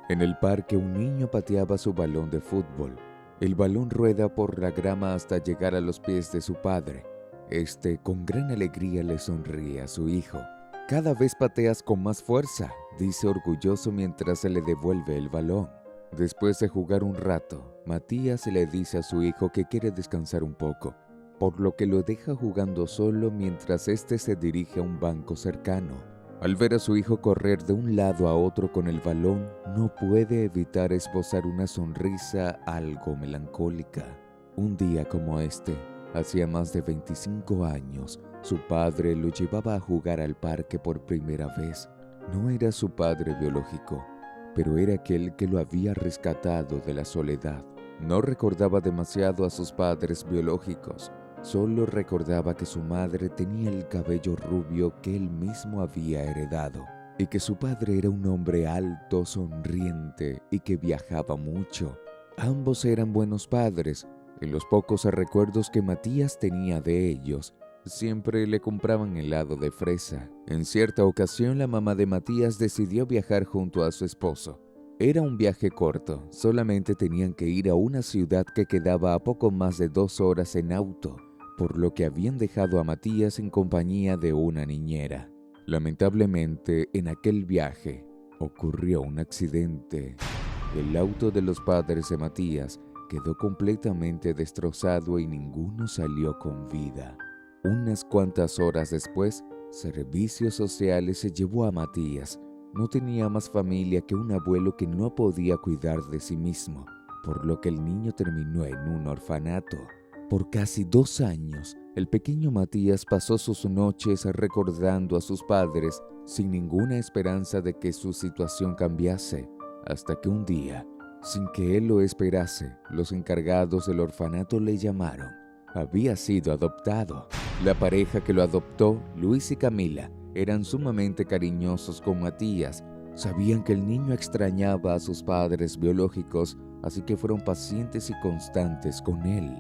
En el parque un niño pateaba su balón de fútbol. El balón rueda por la grama hasta llegar a los pies de su padre. Este, con gran alegría, le sonríe a su hijo. «Cada vez pateas con más fuerza», dice orgulloso mientras se le devuelve el balón. Después de jugar un rato, Matías le dice a su hijo que quiere descansar un poco, por lo que lo deja jugando solo mientras este se dirige a un banco cercano. Al ver a su hijo correr de un lado a otro con el balón, no puede evitar esbozar una sonrisa algo melancólica. Un día como este, hacía más de 25 años, su padre lo llevaba a jugar al parque por primera vez. No era su padre biológico, pero era aquel que lo había rescatado de la soledad. No recordaba demasiado a sus padres biológicos. Solo recordaba que su madre tenía el cabello rubio que él mismo había heredado y que su padre era un hombre alto, sonriente y que viajaba mucho. Ambos eran buenos padres. En los pocos recuerdos que Matías tenía de ellos, siempre le compraban helado de fresa. En cierta ocasión, la mamá de Matías decidió viajar junto a su esposo. Era un viaje corto, solamente tenían que ir a una ciudad que quedaba a poco más de 2 horas en auto, por lo que habían dejado a Matías en compañía de una niñera. Lamentablemente, en aquel viaje ocurrió un accidente. El auto de los padres de Matías quedó completamente destrozado y ninguno salió con vida. Unas cuantas horas después, Servicios Sociales se llevó a Matías. No tenía más familia que un abuelo que no podía cuidar de sí mismo, por lo que el niño terminó en un orfanato. Por casi 2 años, el pequeño Matías pasó sus noches recordando a sus padres sin ninguna esperanza de que su situación cambiase, hasta que un día, sin que él lo esperase, los encargados del orfanato le llamaron. Había sido adoptado. La pareja que lo adoptó, Luis y Camila, eran sumamente cariñosos con Matías. Sabían que el niño extrañaba a sus padres biológicos, así que fueron pacientes y constantes con él.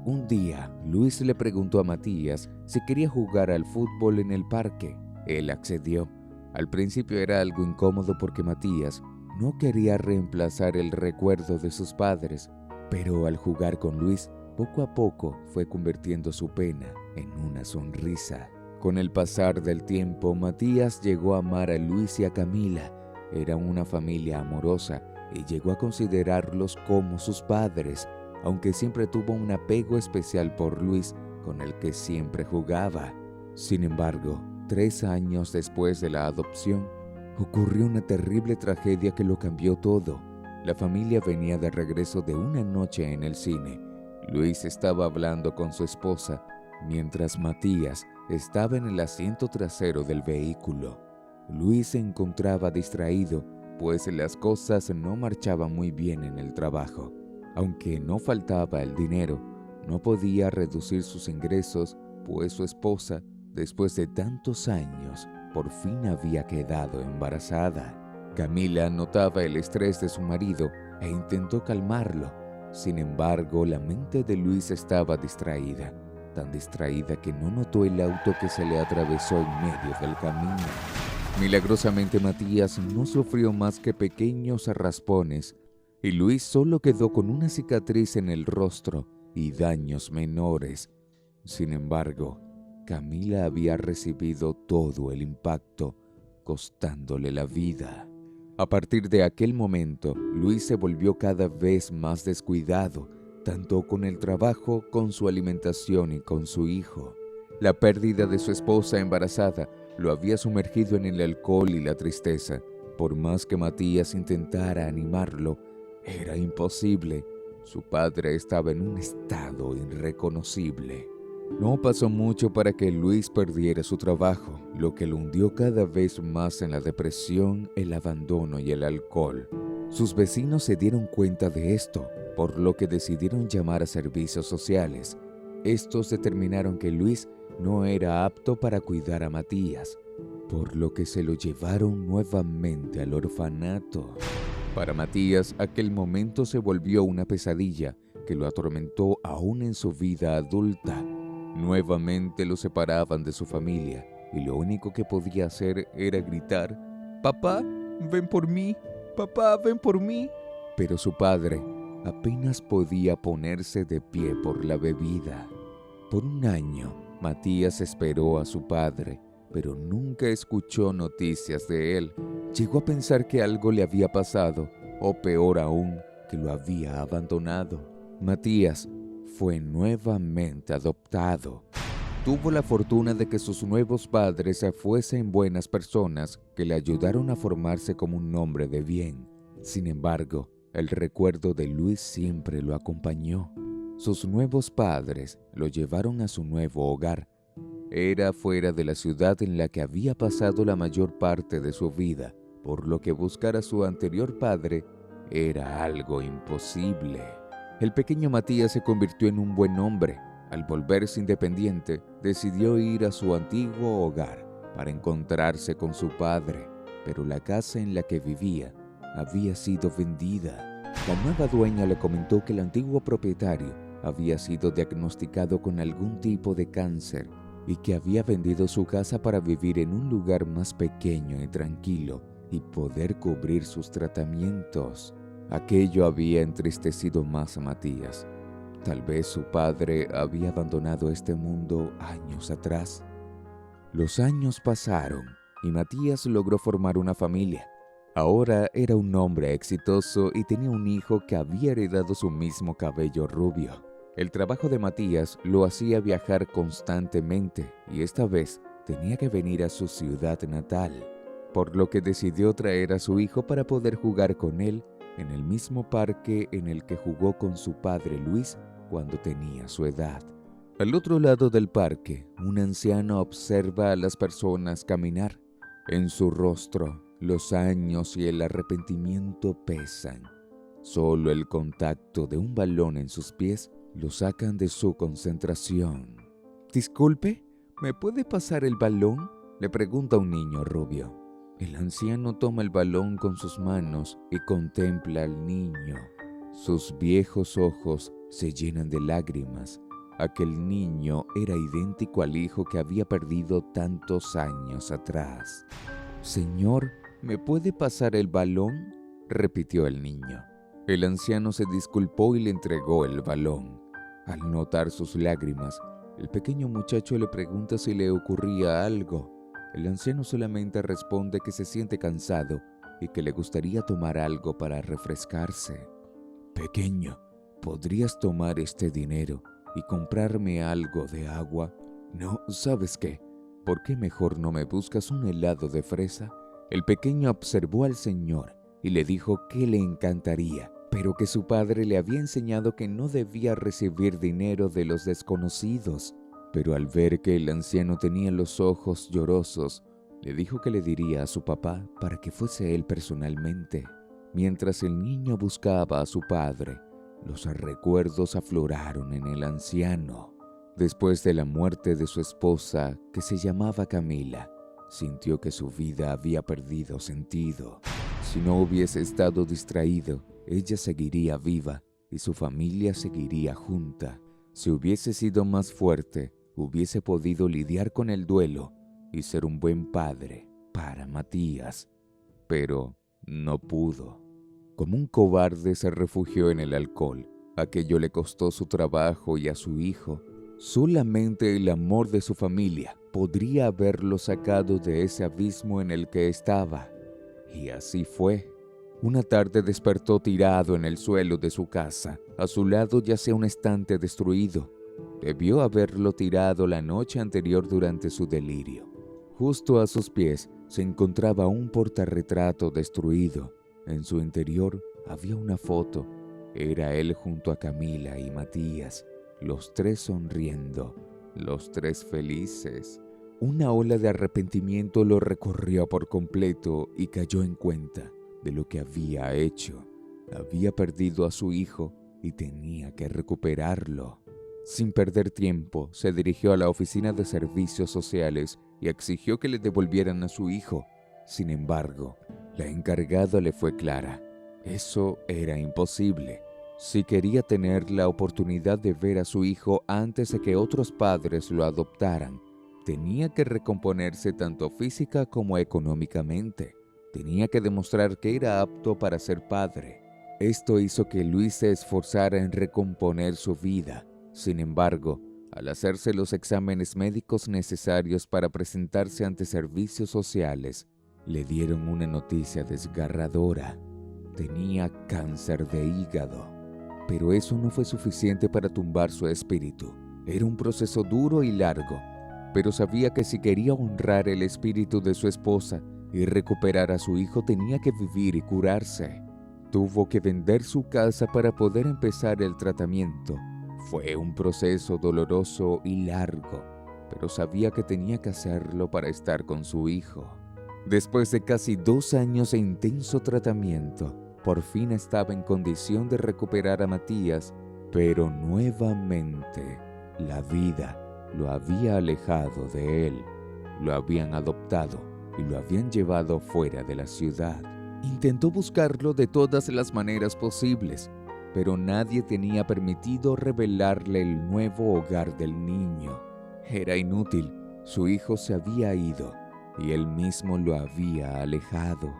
Un día, Luis le preguntó a Matías si quería jugar al fútbol en el parque. Él accedió. Al principio era algo incómodo porque Matías no quería reemplazar el recuerdo de sus padres, pero al jugar con Luis, poco a poco fue convirtiendo su pena en una sonrisa. Con el pasar del tiempo, Matías llegó a amar a Luis y a Camila. Era una familia amorosa y llegó a considerarlos como sus padres, aunque siempre tuvo un apego especial por Luis, con el que siempre jugaba. Sin embargo, 3 años después de la adopción, ocurrió una terrible tragedia que lo cambió todo. La familia venía de regreso de una noche en el cine. Luis estaba hablando con su esposa, mientras Matías estaba en el asiento trasero del vehículo. Luis se encontraba distraído, pues las cosas no marchaban muy bien en el trabajo. Aunque no faltaba el dinero, no podía reducir sus ingresos, pues su esposa, después de tantos años, por fin había quedado embarazada. Camila notaba el estrés de su marido e intentó calmarlo. Sin embargo, la mente de Luis estaba distraída, tan distraída que no notó el auto que se le atravesó en medio del camino. Milagrosamente, Matías no sufrió más que pequeños raspones, y Luis solo quedó con una cicatriz en el rostro y daños menores. Sin embargo, Camila había recibido todo el impacto, costándole la vida. A partir de aquel momento, Luis se volvió cada vez más descuidado, tanto con el trabajo, con su alimentación y con su hijo. La pérdida de su esposa embarazada lo había sumergido en el alcohol y la tristeza. Por más que Matías intentara animarlo, era imposible. Su padre estaba en un estado irreconocible. No pasó mucho para que Luis perdiera su trabajo, lo que lo hundió cada vez más en la depresión, el abandono y el alcohol. Sus vecinos se dieron cuenta de esto, por lo que decidieron llamar a servicios sociales. Estos determinaron que Luis no era apto para cuidar a Matías, por lo que se lo llevaron nuevamente al orfanato. Para Matías, aquel momento se volvió una pesadilla que lo atormentó aún en su vida adulta. Nuevamente lo separaban de su familia y lo único que podía hacer era gritar: «Papá, ven por mí. «Papá, ven por mí». Pero su padre apenas podía ponerse de pie por la bebida. Por un año, Matías esperó a su padre, pero nunca escuchó noticias de él. Llegó a pensar que algo le había pasado, o peor aún, que lo había abandonado. Matías fue nuevamente adoptado. Tuvo la fortuna de que sus nuevos padres fuesen buenas personas que le ayudaron a formarse como un hombre de bien. Sin embargo, el recuerdo de Luis siempre lo acompañó. Sus nuevos padres lo llevaron a su nuevo hogar. Era fuera de la ciudad en la que había pasado la mayor parte de su vida, por lo que buscar a su anterior padre era algo imposible. El pequeño Matías se convirtió en un buen hombre. Al volverse independiente, decidió ir a su antiguo hogar para encontrarse con su padre, pero la casa en la que vivía había sido vendida. La nueva dueña le comentó que el antiguo propietario había sido diagnosticado con algún tipo de cáncer y que había vendido su casa para vivir en un lugar más pequeño y tranquilo y poder cubrir sus tratamientos. Aquello había entristecido más a Matías. Tal vez su padre había abandonado este mundo años atrás. Los años pasaron y Matías logró formar una familia. Ahora era un hombre exitoso y tenía un hijo que había heredado su mismo cabello rubio. El trabajo de Matías lo hacía viajar constantemente y esta vez tenía que venir a su ciudad natal, por lo que decidió traer a su hijo para poder jugar con él en el mismo parque en el que jugó con su padre Luis cuando tenía su edad. Al otro lado del parque, un anciano observa a las personas caminar. En su rostro, los años y el arrepentimiento pesan. Solo el contacto de un balón en sus pies lo sacan de su concentración. «Disculpe, ¿me puede pasar el balón?», le pregunta un niño rubio. El anciano toma el balón con sus manos y contempla al niño. Sus viejos ojos se llenan de lágrimas. Aquel niño era idéntico al hijo que había perdido tantos años atrás. «Señor, ¿me puede pasar el balón?», repitió el niño. El anciano se disculpó y le entregó el balón. Al notar sus lágrimas, el pequeño muchacho le pregunta si le ocurría algo. El anciano solamente responde que se siente cansado y que le gustaría tomar algo para refrescarse. «Pequeño, ¿podrías tomar este dinero y comprarme algo de agua? No, ¿sabes qué? ¿Por qué mejor no me buscas un helado de fresa?». El pequeño observó al señor y le dijo que le encantaría, pero que su padre le había enseñado que no debía recibir dinero de los desconocidos. Pero al ver que el anciano tenía los ojos llorosos, le dijo que le diría a su papá para que fuese él personalmente. Mientras el niño buscaba a su padre, los recuerdos afloraron en el anciano. Después de la muerte de su esposa, que se llamaba Camila, sintió que su vida había perdido sentido. Si no hubiese estado distraído, ella seguiría viva y su familia seguiría junta. Si hubiese sido más fuerte, hubiese podido lidiar con el duelo y ser un buen padre para Matías. Pero no pudo. Como un cobarde se refugió en el alcohol. Aquello le costó su trabajo y a su hijo. Solamente el amor de su familia podría haberlo sacado de ese abismo en el que estaba. Y así fue. Una tarde despertó tirado en el suelo de su casa. A su lado yacía un estante destruido. Debió haberlo tirado la noche anterior durante su delirio. Justo a sus pies se encontraba un portarretrato destruido. En su interior había una foto. Era él junto a Camila y Matías, los tres sonriendo, los tres felices. Una ola de arrepentimiento lo recorrió por completo y cayó en cuenta de lo que había hecho. Había perdido a su hijo y tenía que recuperarlo. Sin perder tiempo, se dirigió a la oficina de servicios sociales y exigió que le devolvieran a su hijo. Sin embargo, la encargada le fue clara. Eso era imposible. Si quería tener la oportunidad de ver a su hijo antes de que otros padres lo adoptaran, tenía que recomponerse tanto física como económicamente. Tenía que demostrar que era apto para ser padre. Esto hizo que Luis se esforzara en recomponer su vida. Sin embargo, al hacerse los exámenes médicos necesarios para presentarse ante servicios sociales, le dieron una noticia desgarradora. Tenía cáncer de hígado. Pero eso no fue suficiente para tumbar su espíritu. Era un proceso duro y largo, pero sabía que si quería honrar el espíritu de su esposa y recuperar a su hijo, tenía que vivir y curarse. Tuvo que vender su casa para poder empezar el tratamiento. Fue un proceso doloroso y largo, pero sabía que tenía que hacerlo para estar con su hijo. Después de casi 2 años de intenso tratamiento, por fin estaba en condición de recuperar a Matías, pero nuevamente la vida lo había alejado de él. Lo habían adoptado y lo habían llevado fuera de la ciudad. Intentó buscarlo de todas las maneras posibles, pero nadie tenía permitido revelarle el nuevo hogar del niño. Era inútil, su hijo se había ido y él mismo lo había alejado.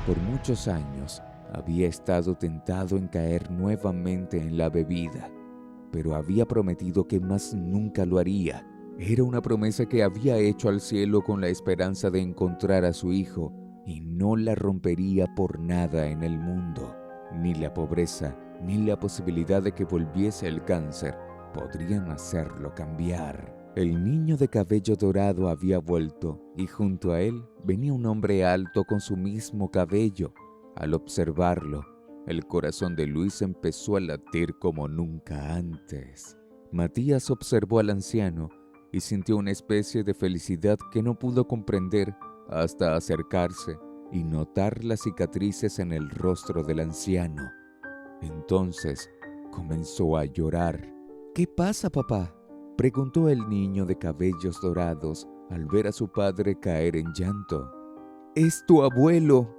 Por muchos años había estado tentado en caer nuevamente en la bebida, pero había prometido que más nunca lo haría. Era una promesa que había hecho al cielo con la esperanza de encontrar a su hijo y no la rompería por nada en el mundo. Ni la pobreza, ni la posibilidad de que volviese el cáncer podrían hacerlo cambiar. El niño de cabello dorado había vuelto y junto a él venía un hombre alto con su mismo cabello. Al observarlo, el corazón de Luis empezó a latir como nunca antes. Matías observó al anciano y sintió una especie de felicidad que no pudo comprender hasta acercarse y notar las cicatrices en el rostro del anciano. Entonces comenzó a llorar. «¿Qué pasa, papá?», preguntó el niño de cabellos dorados al ver a su padre caer en llanto. «Es tu abuelo»,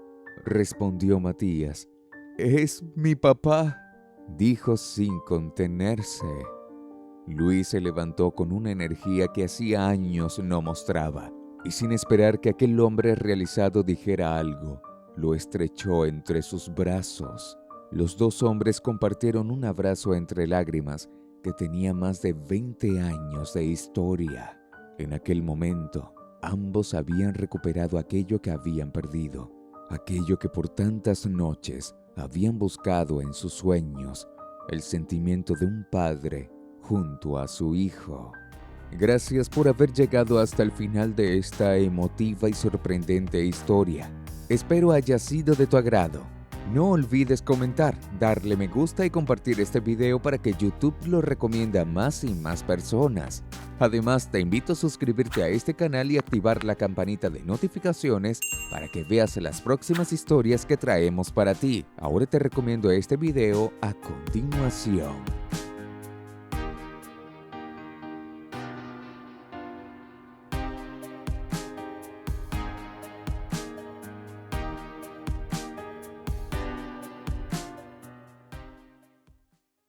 respondió Matías. «Es mi papá», dijo sin contenerse. Luis se levantó con una energía que hacía años no mostraba, y sin esperar que aquel hombre realizado dijera algo, lo estrechó entre sus brazos. Los 2 hombres compartieron un abrazo entre lágrimas que tenía más de 20 años de historia. En aquel momento, ambos habían recuperado aquello que habían perdido, aquello que por tantas noches habían buscado en sus sueños, el sentimiento de un padre junto a su hijo. Gracias por haber llegado hasta el final de esta emotiva y sorprendente historia. Espero haya sido de tu agrado. No olvides comentar, darle me gusta y compartir este video para que YouTube lo recomiende a más y más personas. Además, te invito a suscribirte a este canal y activar la campanita de notificaciones para que veas las próximas historias que traemos para ti. Ahora te recomiendo este video a continuación.